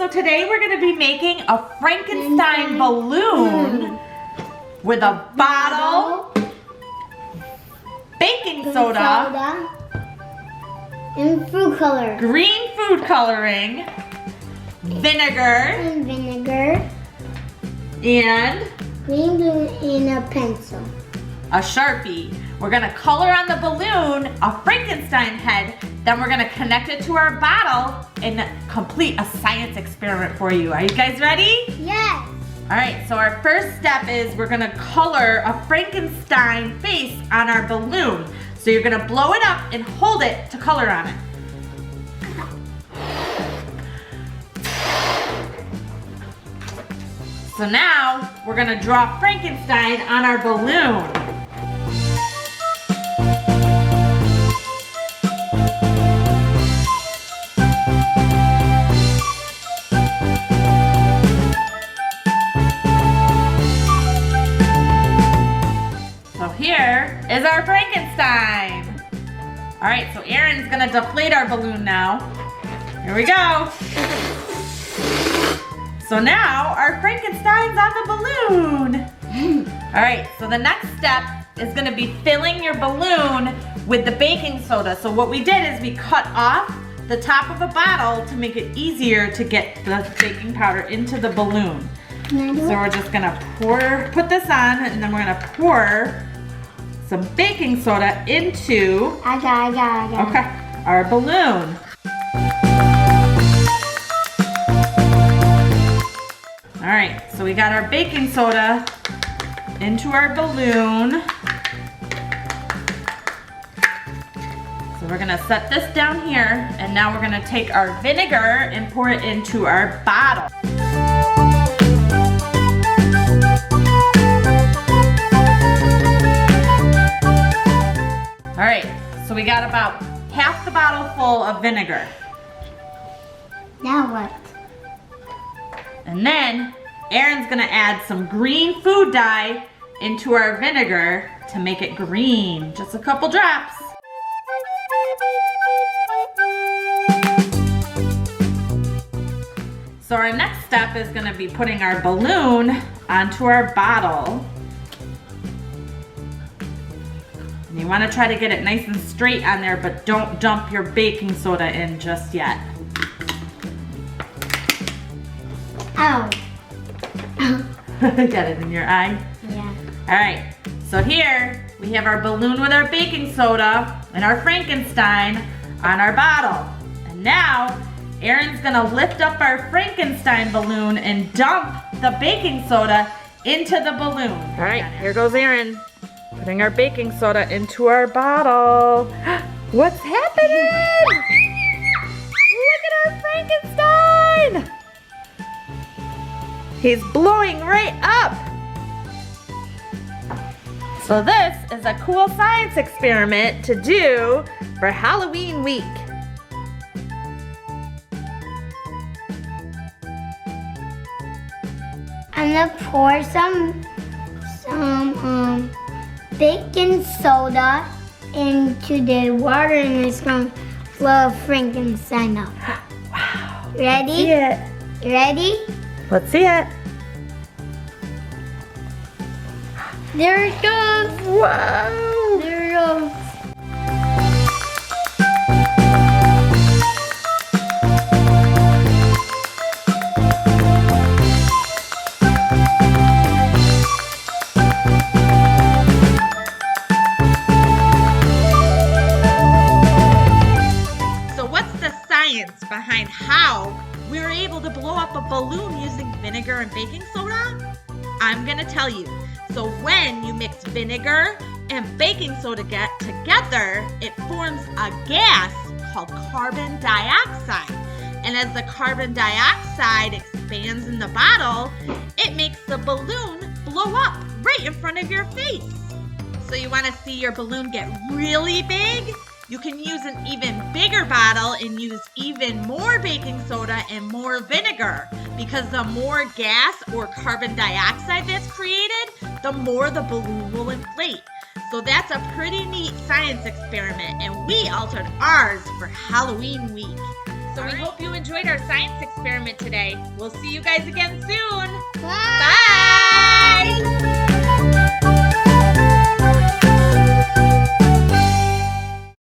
so today we're going to be making a Frankenstein balloon with a bottle, baking soda, and food color, green food coloring, vinegar, and green glue and a pencil. A sharpie. We're going to color on the balloon a Frankenstein head, then we're going to connect it to our bottle and complete a science experiment for you. Are you guys ready? Yes. All right, so our first step is we're going to color a Frankenstein face on our balloon. So you're going to blow it up and hold it to color on it. So now we're going to draw Frankenstein on our balloon. So here is our Frankenstein. All right, so Aaron's going to deflate our balloon now. Here we go. So now our Frankenstein's on the balloon. All right, so the next step is gonna be filling your balloon with the baking soda. So what we did is we cut off the top of a bottle to make it easier to get the baking powder into the balloon. So we're just gonna put this on, and then we're gonna pour some baking soda into Okay, our balloon. All right, so we got our baking soda into our balloon. So we're gonna set this down here, and now we're gonna take our vinegar and pour it into our bottle. All right, so we got about half the bottle full of vinegar. now what? And then Aaron's gonna add some green food dye into our vinegar to make it green. Just a couple drops. So our next step is gonna be putting our balloon onto our bottle. And you wanna try to get it nice and straight on there, but don't dump your baking soda in just yet. Ow. Got it in your eye? Yeah. All right, so here we have our balloon with our baking soda and our Frankenstein on our bottle. And now Aaron's gonna lift up our Frankenstein balloon and dump the baking soda into the balloon. All right, here goes Aaron, putting our baking soda into our bottle. What's happening? Look at our Frankenstein! He's blowing right up. So this is a cool science experiment to do for Halloween week. I'm gonna pour some baking soda into the water, and it's gonna flow Frankenstein up. Wow. Ready? See it. Ready? Let's see it. There it goes. Wow. There it goes. So what's the science behind how we were able to blow up a balloon using vinegar and baking soda? I'm gonna tell you. So when you mix vinegar and baking soda together, it forms a gas called carbon dioxide. And as the carbon dioxide expands in the bottle, it makes the balloon blow up right in front of your face. So you wanna see your balloon get really big? You can use an even bigger bottle and use even more baking soda and more vinegar, because the more gas or carbon dioxide that's created, the more the balloon will inflate. So that's a pretty neat science experiment, and we altered ours for Halloween week. So we hope you enjoyed our science experiment today. We'll see you guys again soon.